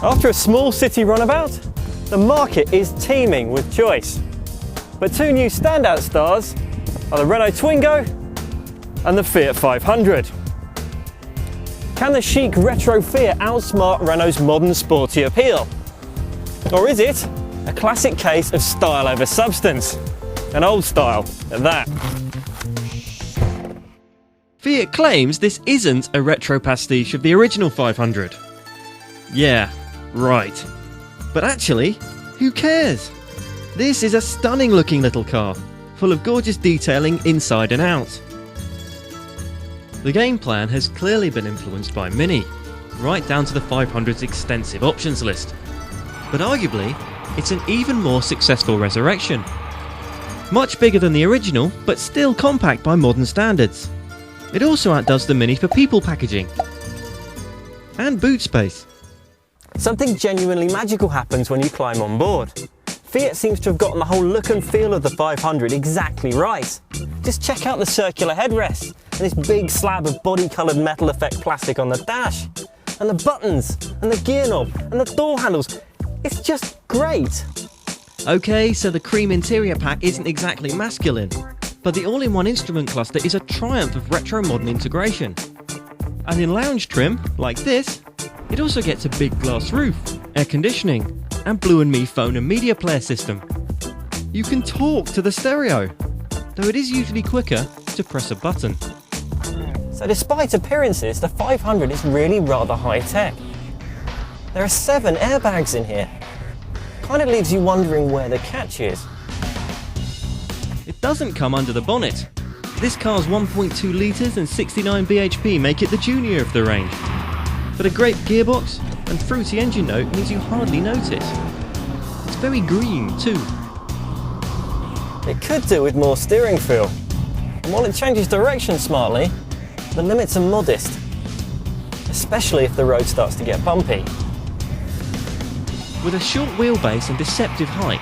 After a small city runabout, the market is teeming with choice. But two new standout stars are the Renault Twingo and the Fiat 500. Can the chic retro Fiat outsmart Renault's modern sporty appeal? Or is it a classic case of style over substance? An old style at that. Fiat claims this isn't a retro pastiche of the original 500. Yeah, right. But actually, who cares? This is a stunning looking little car, full of gorgeous detailing inside and out. The game plan has clearly been influenced by Mini, right down to the 500's extensive options list. But arguably, it's an even more successful resurrection. Much bigger than the original, but still compact by modern standards. It also outdoes the Mini for people packaging. And boot space. Something genuinely magical happens when you climb on board. Fiat seems to have gotten the whole look and feel of the 500 exactly right. Just check out the circular headrests and this big slab of body-coloured metal effect plastic on the dash. And the buttons, and the gear knob, and the door handles. It's just great. Okay, so the cream interior pack isn't exactly masculine, but the all-in-one instrument cluster is a triumph of retro-modern integration. And in lounge trim, like this, it also gets a big glass roof, air conditioning, and Blue & Me phone and media player system. You can talk to the stereo, though it is usually quicker to press a button. So despite appearances, the 500 is really rather high-tech. There are 7 airbags in here. Kind of leaves you wondering where the catch is. It doesn't come under the bonnet. This car's 1.2 litres and 69 bhp make it the junior of the range. But a great gearbox and fruity engine note means you hardly notice. It's very green too. It could do with more steering feel. And while it changes direction smartly, the limits are modest. Especially if the road starts to get bumpy. With a short wheelbase and deceptive height,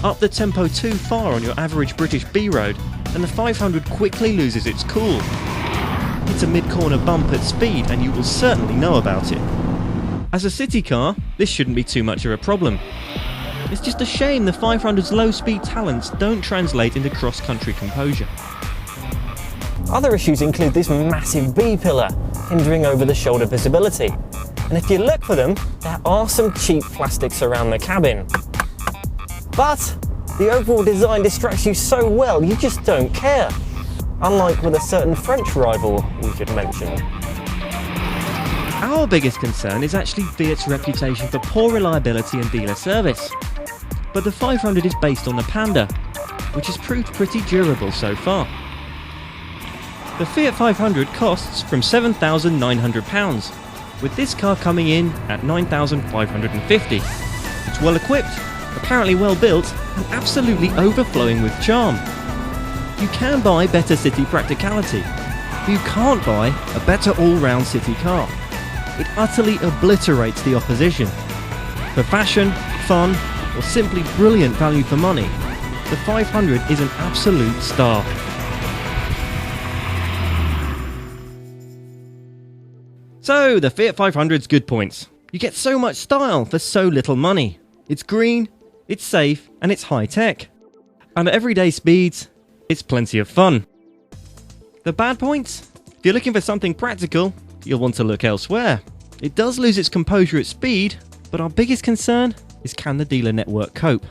up the tempo too far on your average British B road, and the 500 quickly loses its cool. Hit a mid-corner bump at speed and you will certainly know about it. As a city car, this shouldn't be too much of a problem. It's just a shame the 500's low-speed talents don't translate into cross-country composure. Other issues include this massive B-pillar, hindering over-the-shoulder visibility. And if you look for them, there are some cheap plastics around the cabin. But the overall design distracts you so well, you just don't care. Unlike with a certain French rival we should mention. Our biggest concern is actually Fiat's reputation for poor reliability and dealer service. But the 500 is based on the Panda, which has proved pretty durable so far. The Fiat 500 costs from £7,900, with this car coming in at £9,550. It's well equipped, apparently well built, and absolutely overflowing with charm. You can buy better city practicality, but you can't buy a better all-round city car. It utterly obliterates the opposition. For fashion, fun, or simply brilliant value for money, the 500 is an absolute star. So, the Fiat 500's good points. You get so much style for so little money. It's green, it's safe, and it's high-tech. And at everyday speeds, it's plenty of fun. The bad points? If you're looking for something practical, you'll want to look elsewhere. It does lose its composure at speed, but our biggest concern is, can the dealer network cope?